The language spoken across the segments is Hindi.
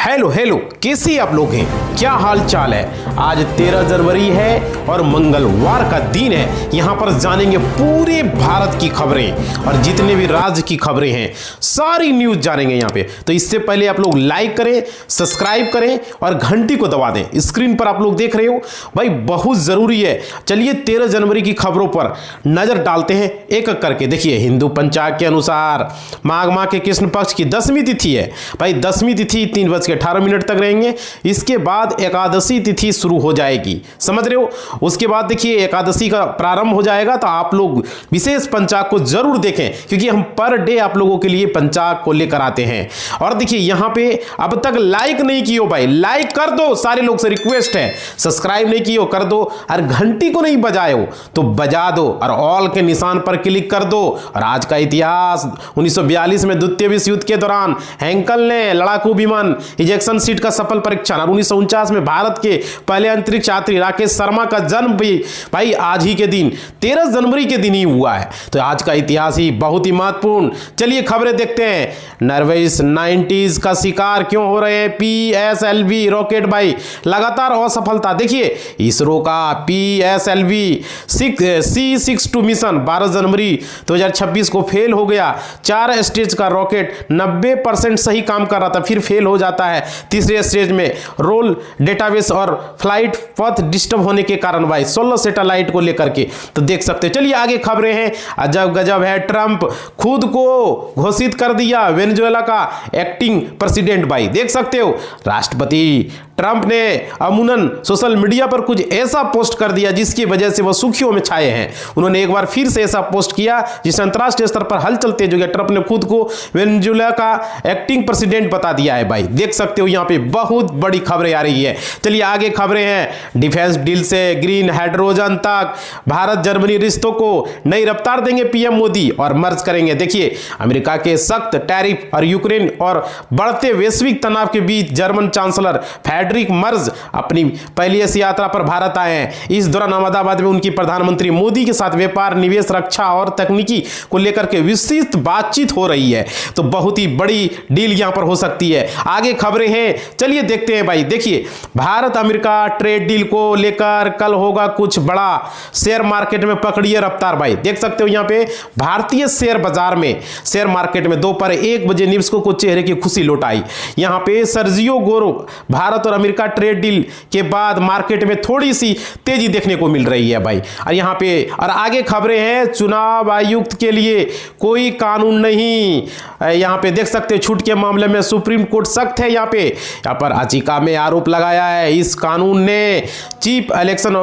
हेलो हेलो, कैसे आप लोग हैं? क्या हाल चाल है? आज 13 जनवरी है और मंगलवार का दिन है। यहाँ पर जानेंगे पूरे भारत की खबरें और जितने भी राज्य की खबरें हैं सारी न्यूज जानेंगे यहाँ पे। तो इससे पहले आप लोग लाइक करें, सब्सक्राइब करें और घंटी को दबा दें। स्क्रीन पर आप लोग देख रहे हो भाई, बहुत जरूरी है। चलिए 13 जनवरी की खबरों पर नजर डालते हैं एक एक करके। देखिए, हिंदू पंचांग के अनुसार माघ माह के कृष्ण पक्ष की 10वीं तिथि है भाई। 10वीं तिथि 3:18 तक रहेंगे। इसके बाद एकादशी तिथि शुरू हो जाएगी, समझ रहे हो। उसके बाद देखिए एकादशी का प्रारंभ हो जाएगा। तो आप लोग विशेष पंचांग को जरूर देखें, क्योंकि हम पर डे आप लोगों के लिए पंचांग को लेकर आते हैं। और देखिए यहाँ पे अब तक लाइक नहीं किए भाई, लाइक कर दो, सारे लोग से रिक्वेस्ट है। सब्सक्राइब नहीं किए हो कर दो, और घंटी को नहीं बजाए हो तो बजा दो, और ऑल के निशान पर क्लिक कर दो। और आज का इतिहास, 1942 में द्वितीय विश्व युद्ध के दौरान हैंकल ने लड़ाकू विमान इजेक्शन सीट का सफल परीक्षण, और 1949 में भारत के पहले अंतरिक्ष यात्री राकेश शर्मा का जन्म भी भाई आज ही के दिन 13 जनवरी के दिन ही हुआ है। तो आज का इतिहास ही बहुत ही महत्वपूर्ण। चलिए खबरें देखते हैं। नर्वस 90s का शिकार क्यों हो रहे हैं PSLV रॉकेट भाई? लगातार असफलता। देखिए इसरो का PSLV C62 मिशन 12 जनवरी 2026 को फेल हो गया। 4 स्टेज का रॉकेट 90% सही काम कर रहा था, फिर फेल हो जाता है तीसरे स्टेज में रोल डेटाबेस और फ्लाइट पथ डिस्टर्ब होने के कारण भाई 16 सैटेलाइट को लेकर के। तो देख सकते हो। चलिए आगे खबरें हैं। अजब गजब है, ट्रंप खुद को घोषित कर दिया वेनेजुएला का एक्टिंग प्रेसिडेंट भाई। देख सकते हो राष्ट्रपति ट्रंप ने अमूनन सोशल मीडिया पर कुछ ऐसा पोस्ट कर दिया जिसकी वजह से वह सुर्खियों में छाए हैं। उन्होंने एक बार फिर से ऐसा पोस्ट किया जिससे अंतरराष्ट्रीय स्तर पर हलचल तेज हो गया। ट्रंप ने खुद को वेनेजुएला का एक्टिंग प्रेसिडेंट बता दिया है भाई। देख सकते हो यहाँ पे बहुत बड़ी खबरें आ रही है। चलिए आगे खबरें हैं। डिफेंस डील से ग्रीन हाइड्रोजन तक भारत जर्मनी रिश्तों को नई रफ्तार देंगे पीएम मोदी और मर्ज करेंगे। देखिए अमेरिका के सख्त टैरिफ और यूक्रेन और बढ़ते वैश्विक तनाव के बीच जर्मन चांसलर फ्रेडरिक मर्ज अपनी पहली ऐसी यात्रा पर भारत आए हैं। इस दौरान अहमदाबाद में उनकी प्रधानमंत्री मोदी के साथ व्यापार, निवेश, रक्षा और तकनीकी को लेकर के विस्तृत बातचीत हो रही है। तो बहुत ही बड़ी डील यहां पर हो सकती है। आगे खबरें हैं, चलिए देखते हैं भाई। देखिए भारत अमेरिका ट्रेड डील को लेकर कल होगा कुछ बड़ा। शेयर मार्केट में पकड़िए रफ्तार भाई। देख सकते हो यहाँ पे भारतीय शेयर बाजार में, शेयर मार्केट में दोपहर 1 बजे निवेशकों को चेहरे की खुशी लौट आई। यहाँ पे सर्जियो गोरो भारत और अमेरिका ट्रेड डील के बाद मार्केट में थोड़ी सी तेजी देखने को मिल रही है भाई। और यहाँ पे और आगे खबरें हैं। चुनाव आयुक्त के लिए कोई कानून नहीं। यहाँ पे देख सकते हो छूट के मामले में सुप्रीम कोर्ट सख्त है। यहाँ पर याचिका में आरोप लगाया है इस कानून ने चीफ इलेक्शन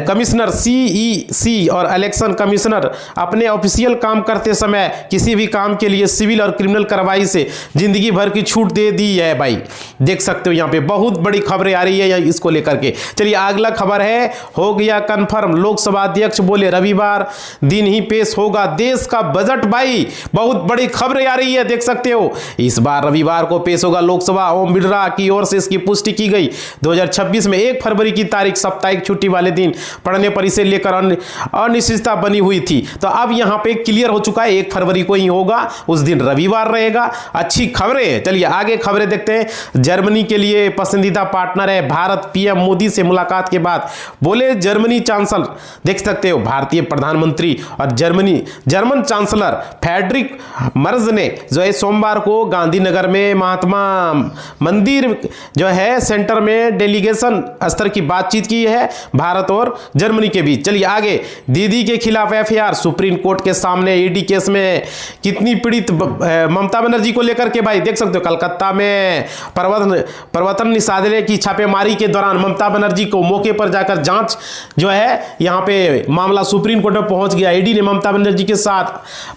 कमिश्नर CEC और इलेक्शन कमिश्नर अपने ऑफिशियल काम करते समय किसी भी काम के लिए सिविल और क्रिमिनल कार्रवाई से जिंदगी भर की छूट दे दी है भाई। देख सकते हो यहाँ पे बहुत बड़ी खबरें आ रही है इसको लेकर के। चलिए अगला खबर है, हो गया कंफर्म, लोकसभा अध्यक्ष बोले रविवार दिन ही पेश होगा देश का बजट भाई। बहुत बड़ी खबरें आ रही है, देख सकते हो। इस बार रविवार को पेश होगा लोकसभा। ओम बिरला की ओर से इसकी पुष्टि की गई। 2026 में 1 फरवरी की तारीख साप्ताहिक छुट्टी वाले दिन पड़ने पर इसे लेकर अनिश्चितता बनी हुई थी। तो अब यहां पे क्लियर हो चुका है, 1 फरवरी को ही होगा, उस दिन रविवार रहेगा। अच्छी खबरें। चलिए आगे खबरें देखते हैं। जर्मनी के लिए पसंदीदा पार्टनर है भारत। पीएम मोदी से मुलाकात के बाद बोले जर्मनी चांसलर। देख सकते हो भारतीय प्रधानमंत्री और जर्मन चांसलर फ्रेडरिक मर्ज ने जो है सोमवार को गांधीनगर में महात्मा मंदिर जो है सेंटर में डेलीगेशन स्तर की बातचीत की है भारत और जर्मनी के बीच। चलिए आगे। दीदी के खिलाफ FIR सुप्रीम कोर्ट के सामने। ED केस में कितनी पीड़ित ममता बनर्जी को लेकर के भाई। देख सकते हो कलकत्ता में प्रवर्तन निदेशालय की छापेमारी के दौरान ममता बनर्जी को मौके पर जाकर जांच जो है यहाँ पे मामला सुप्रीम कोर्ट में पहुंच गया। ED ने ममता बनर्जी के साथ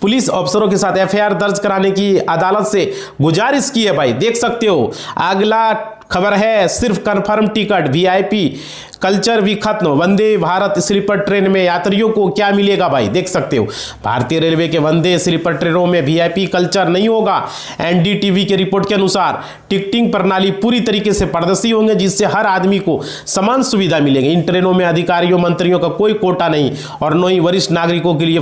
पुलिस अफसरों के साथ FIR दर्ज कराने की अदालत से गुजारिश की है भाई। देख सकते हो। अगला खबर है, सिर्फ कंफर्म टिकट VIP कल्चर भी खत्म। वंदे भारत स्लीपर ट्रेन में यात्रियों को क्या मिलेगा भाई, देख सकते हो। भारतीय रेलवे के वंदे स्लीपर ट्रेनों में वीआईपी कल्चर नहीं होगा। एनडीटीवी के रिपोर्ट के अनुसार टिकटिंग प्रणाली पूरी तरीके से पारदर्शी होंगे, जिससे हर आदमी को समान सुविधा मिलेगी। इन ट्रेनों में अधिकारियों मंत्रियों का कोई कोटा नहीं और न ही वरिष्ठ नागरिकों के लिए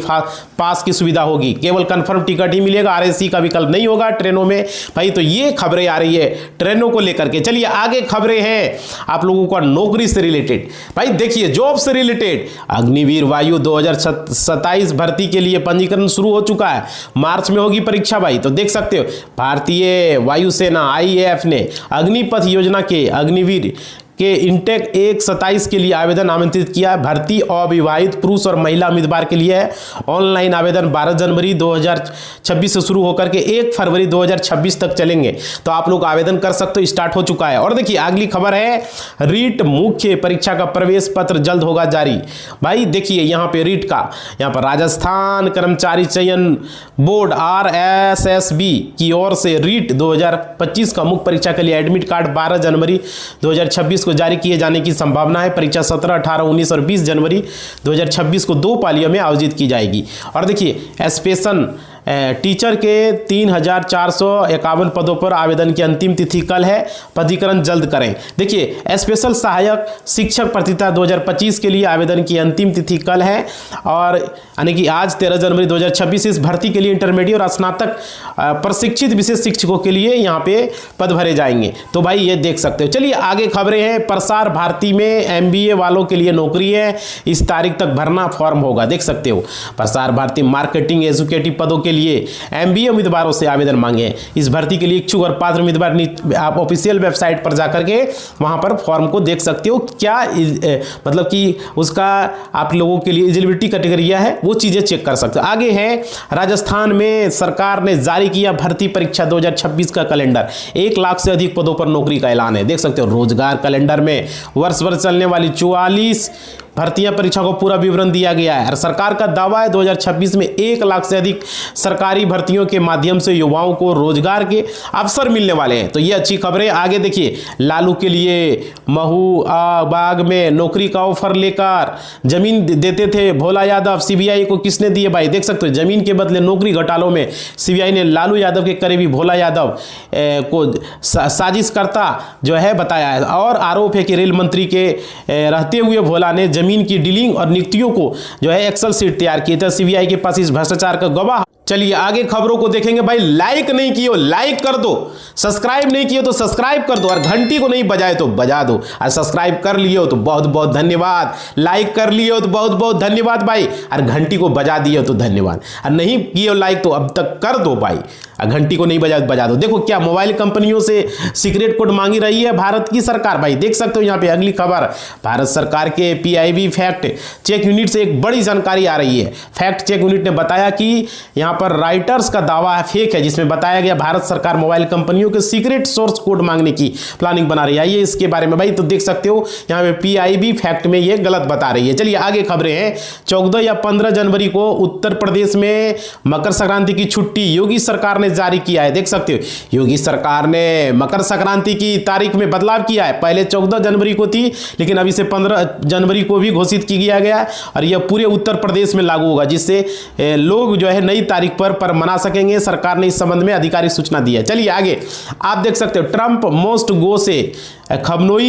पास की सुविधा होगी। केवल कंफर्म टिकट ही मिलेगा, आरएसी का विकल्प नहीं होगा ट्रेनों में भाई। तो ये खबरें आ रही है ट्रेनों को लेकर के। चलिए आगे खबरें हैं आप लोगों को नौकरी से रिलेटेड। भाई देखिए जॉब से रिलेटेड, अग्निवीर वायु 2027 भर्ती के लिए पंजीकरण शुरू हो चुका है। मार्च में होगी परीक्षा भाई। तो देख सकते हो भारतीय वायुसेना आईएएफ ने अग्निपथ योजना के अग्निवीर के इंटेक 1/27 के लिए आवेदन आमंत्रित किया है। भर्ती अविवाहित पुरुष और महिला उम्मीदवार के लिए है। ऑनलाइन आवेदन 12 जनवरी 2026 से शुरू होकर के 1 फरवरी 2026 तक चलेंगे। तो आप लोग आवेदन कर सकते हो, स्टार्ट हो चुका है। और देखिए अगली खबर है रीट मुख्य परीक्षा का प्रवेश पत्र जल्द होगा जारी। भाई देखिए यहाँ पे रीट का, यहाँ पर राजस्थान कर्मचारी चयन बोर्ड RSSB की ओर से रीट 2025 का मुख्य परीक्षा के लिए एडमिट कार्ड 12 जनवरी 2026 को जारी किए जाने की संभावना है। परीक्षा 17, 18, 19 और 20 जनवरी 2026 को 2 पालियों में आयोजित की जाएगी। और देखिए स्पेशल टीचर के 3,451 पदों पर आवेदन की अंतिम तिथि कल है। पंजीकरण जल्द करें। देखिए स्पेशल सहायक शिक्षक पात्रता 2025 के लिए आवेदन की अंतिम तिथि कल है और यानी कि आज 13 जनवरी 2026। इस भर्ती के लिए इंटरमीडिएट और स्नातक प्रशिक्षित विशेष शिक्षकों के लिए यहाँ पे पद भरे जाएंगे। तो भाई ये देख सकते हो। चलिए आगे खबरें हैं। प्रसार भारती में MBA वालों के लिए नौकरी है। इस तारीख तक भरना फॉर्म होगा, देख सकते हो। प्रसार भारती मार्केटिंग एजुकेटिव पदों के लिए MBA उम्मीदवारों से आवेदन मांगे। इस भर्ती के लिए इच्छुक और पात्र उम्मीदवार आप ऑफिशियल वेबसाइट पर जाकर के वहां पर फॉर्म को देख सकते हो। क्या मतलब कि उसका आप लोगों के लिए एलिजिबिलिटी क्राइटेरिया है, वो चीजें चेक कर सकते हो। आगे है राजस्थान में सरकार ने जारी किया भर्ती परीक्षा 2026 का कैलेंडर। 1 लाख से अधिक पदों पर नौकरी का ऐलान है, देख सकते हो। रोजगार कैलेंडर में वर्ष भर चलने वाली 44 भर्तियां परीक्षा को पूरा विवरण दिया गया है और सरकार का दावा है 2026 में 1 लाख से अधिक सरकारी भर्तियों के माध्यम से युवाओं को रोजगार के अवसर मिलने वाले हैं। तो ये अच्छी खबरें। आगे देखिए लालू के लिए महुआबाग में नौकरी का ऑफर लेकर जमीन देते थे भोला यादव। CBI को किसने दिए भाई, देख सकते हो। जमीन के बदले नौकरी घोटालों में CBI ने लालू यादव के करीबी भोला यादव को साजिशकर्ता जो है बताया है और आरोप है कि रेल मंत्री के रहते हुए भोला ने जमीन की डीलिंग और नियुक्तियों को जो है एक्सेल शीट तैयार की। तो CBI के पास इस भ्रष्टाचार का गवाह। चलिए आगे खबरों को देखेंगे। भाई लाइक नहीं किए हो लाइक कर दो, सब्सक्राइब नहीं किए तो सब्सक्राइब कर दो और घंटी को नहीं बजाए तो बजा दो। और सब्सक्राइब कर लिए हो तो बहुत बहुत धन्यवाद, लाइक कर लिए हो तो बहुत बहुत धन्यवाद भाई, और घंटी को बजा दिए हो तो धन्यवाद। और नहीं किए हो लाइक तो अब तक कर दो भाई, घंटी को नहीं बजा दो। देखो क्या मोबाइल कंपनियों से सीक्रेट कोड मांगी रही है भारत की सरकार भाई, देख सकते हो यहाँ पे। अगली खबर, भारत सरकार के PIB फैक्ट चेक यूनिट से एक बड़ी जानकारी आ रही है। फैक्ट चेक यूनिट ने बताया कि यहाँ पर राइटर्स का दावा है फेक है, जिसमें बताया गया भारत सरकार मोबाइल कंपनियों के सीक्रेट सोर्स कोड मांगने की प्लानिंग बना रही है। ये इसके बारे में भाई तो देख सकते हो यहाँ पे PIB फैक्ट में ये गलत बता रही है। चलिए आगे खबरें हैं। 14 या 15 जनवरी को उत्तर प्रदेश में मकर संक्रांति की छुट्टी योगी सरकार ने जारी किया है, देख सकते हो। योगी सरकार ने मकर संक्रांति की तारीख में बदलाव किया है। पहले 14 जनवरी को थी, लेकिन अभी से 15 जनवरी को भी घोषित किया गया है और यह पूरे उत्तर प्रदेश में लागू होगा, जिससे लोग जो है नई तारीख पर मना सकेंगे। सरकार ने इस संबंध में आधिकारिक सूचना दी है। चलिए आगे आप देख सकते हो। ट्रंप मोस्ट गो से खमनोई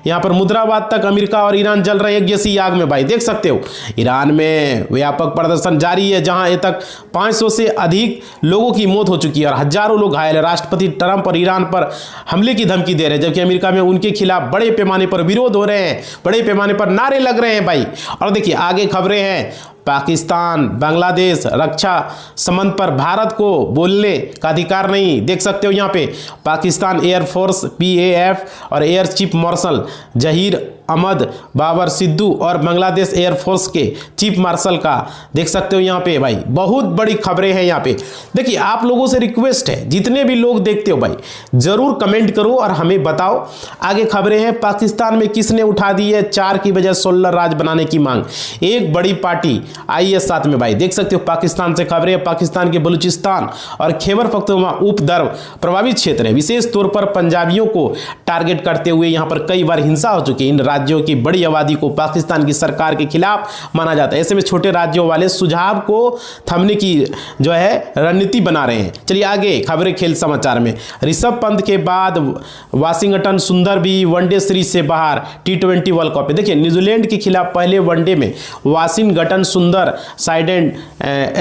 यहाँ पर मुद्रावाद तक अमेरिका और ईरान जल रहे एक जैसी आग में भाई, देख सकते हो। ईरान में व्यापक प्रदर्शन जारी है, जहां अब तक 500 से अधिक लोगों की मौत हो चुकी है और हजारों लोग घायल है। राष्ट्रपति ट्रंप और ईरान पर हमले की धमकी दे रहे हैं, जबकि अमेरिका में उनके खिलाफ बड़े पैमाने पर विरोध हो रहे हैं, बड़े पैमाने पर नारे लग रहे हैं भाई। और देखिए आगे खबरें हैं। पाकिस्तान बांग्लादेश रक्षा संबंध पर भारत को बोलने का अधिकार नहीं, देख सकते हो यहाँ पे। पाकिस्तान एयरफोर्स PAF और air chief marshal Zaheer Ahmed Babar Sidhu और बांग्लादेश एयरफोर्स के चीफ मार्शल का देख सकते हो यहाँ पे भाई। बहुत बड़ी खबरें हैं यहाँ पे। देखिए आप लोगों से रिक्वेस्ट है, जितने भी लोग देखते हो भाई जरूर कमेंट करो और हमें बताओ। आगे खबरें हैं। पाकिस्तान में किसने उठा दी है 4 की बजाय 16 राज्य बनाने की मांग। एक बड़ी पार्टी आइए साथ में भाई देख सकते हो पाकिस्तान से खबरें। पाकिस्तान के बलूचिस्तान और खैबर पख्तूनख्वा उपद्रव प्रभावित क्षेत्र है, विशेष तौर पर पंजाबियों को टारगेट करते हुए यहाँ पर कई बार हिंसा हो चुकी है। इन राज्यों की बड़ी आबादी को पाकिस्तान की सरकार के खिलाफ माना जाता है। ऐसे में छोटे राज्यों वाले सुझाव को थमने की जो है रणनीति बना रहे हैं। चलिए आगे खबरें खेल समाचार में। ऋषभ पंत के बाद वाशिंगटन सुंदर भी वनडे सीरीज से बाहर T20 वर्ल्ड कप में। देखिए न्यूजीलैंड के खिलाफ पहले वनडे में वाशिंगटन सुंदर साइडेन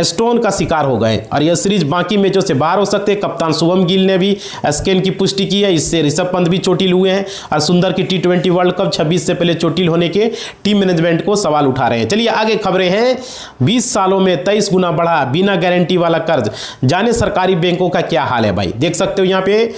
स्टोन का शिकार हो गए और यह सीरीज बाकी मैचों से बाहर हो सकते हैं। कप्तान शुभम गिल ने भी स्कैन की पुष्टि की है, इससे ऋषभ पंत भी चोटिल हुए हैं और सुंदर की T20 वर्ल्ड कप 26 से पहले चोटिल होने के टीम मैनेजमेंट को सवाल उठा रहे हैं। चलिए आगे खबरें हैं। 20 सालों में 23 गुना बढ़ा बिना गारंटी वाला कर्ज, जाने सरकारी बैंकों का क्या हाल है भाई। देख सकते हो यहाँ पे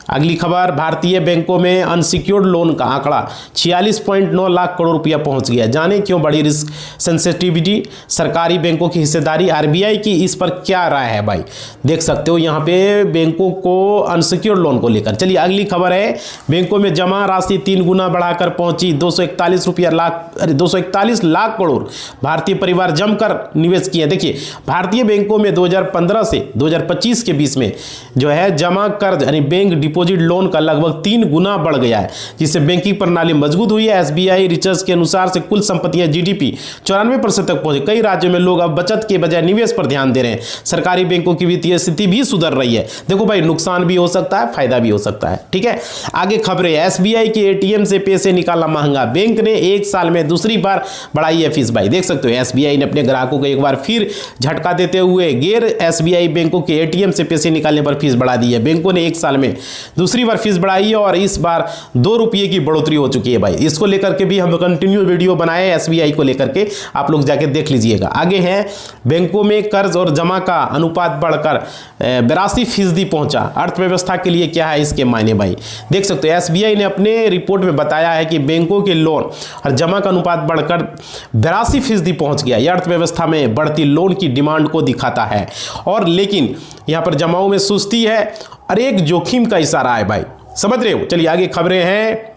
अगली खबर, भारतीय बैंकों में अनसिक्योर्ड लोन का आंकड़ा 46.9 लाख करोड़ रुपया पहुंच गया। जाने क्यों बढ़ी रिस्क सेंसिटिविटी, सरकारी बैंकों की हिस्सेदारी, आरबीआई की इस पर क्या राय है भाई। देख सकते हो यहाँ पे बैंकों को अनसिक्योर्ड लोन को लेकर। चलिए अगली खबर है, बैंकों में जमा राशि 3 गुना बढ़ाकर पहुंची 241 लाख करोड़। भारतीय परिवार जमकर निवेश किए। देखिए भारतीय बैंकों में 2015 से 2025 के बीच में जो है जमा कर्ज यानी बैंक डिपोजिट लोन का लगभग 3 गुना बढ़ गया है, जिससे बैंकिंग प्रणाली मजबूत हुई है। एसबीआई रिसर्च के अनुसार से कुल संपत्तियां जीडीपी 94% तक पहुंची। कई राज्यों में लोग अब बचत के बजाय निवेश पर ध्यान दे रहे हैं। सरकारी बैंकों की वित्तीय स्थिति भी सुधर रही है। देखो भाई नुकसान भी हो सकता है, फायदा भी हो सकता है, ठीक है। आगे खबरें, एसबीआई के एटीएम से पैसे निकालना महंगा, बैंक ने 1 साल में दूसरी बार बढ़ाई है फीस भाई। देख सकते हो एसबीआई ने अपने ग्राहकों को एक बार फिर झटका देते हुए गैर एसबीआई बैंकों के एटीएम से पैसे निकालने पर फीस बढ़ा दी है। बैंकों ने 1 साल में दूसरी बार फीस बढ़ाई है और इस बार 2 रुपये की बढ़ोतरी हो चुकी है भाई। इसको लेकर के भी हम कंटिन्यू वीडियो बनाए एसबीआई को लेकर के, आप लोग जाके देख लीजिएगा। आगे है, बैंकों में कर्ज और जमा का अनुपात बढ़कर 82% पहुंचा। अर्थव्यवस्था के लिए क्या है इसके मायने भाई। देख सकते हो एसबीआई ने अपने रिपोर्ट में बताया है कि बैंकों के लोन और जमा का अनुपात बढ़कर 82% पहुंच गया। यह अर्थव्यवस्था में बढ़ती लोन की डिमांड को दिखाता है और लेकिन यहां पर जमाओं में सुस्ती है और एक जोखिम का इशारा है भाई, समझ रहे हो। चलिए आगे खबरें हैं।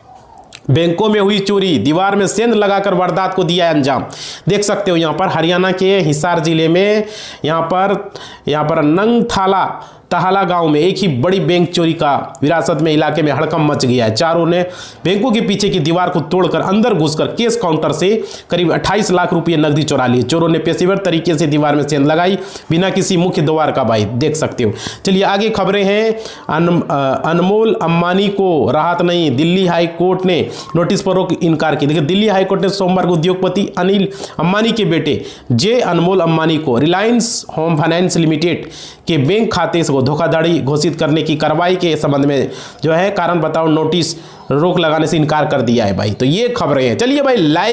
बैंकों में हुई चोरी, दीवार में सेंध लगाकर वारदात को दिया अंजाम। देख सकते हो यहाँ पर हरियाणा के हिसार जिले में यहाँ पर नंगथाला तहाला गांव में एक ही बड़ी बैंक चोरी का विरासत में इलाके में हड़कंप मच गया है। चारों ने बैंकों के पीछे की दीवार को तोड़कर अंदर घुसकर कैश काउंटर से करीब 28 लाख रुपए नकदी चुरा लिए। चोरों ने पेशेवर तरीके से दीवार में सेंध लगाई बिना किसी मुख्य द्वार का भाई, देख सकते हो। चलिए आगे खबरें हैं। अनमोल अंबानी को राहत नहीं, दिल्ली हाई कोर्ट ने नोटिस पर रोक इनकार की। देखिए दिल्ली हाई कोर्ट ने सोमवार को उद्योगपति अनिल अंबानी के बेटे जे अनमोल अंबानी को रिलायंस होम फाइनेंस लिमिटेड के बैंक खाते से धोखाधड़ी घोषित करने की कार्रवाई के संबंध में जो है कारण बताओ नोटिस रोक लगाने से इनकार कर दिया है भाई। तो ये खबरें हैं। चलिए भाई लाइक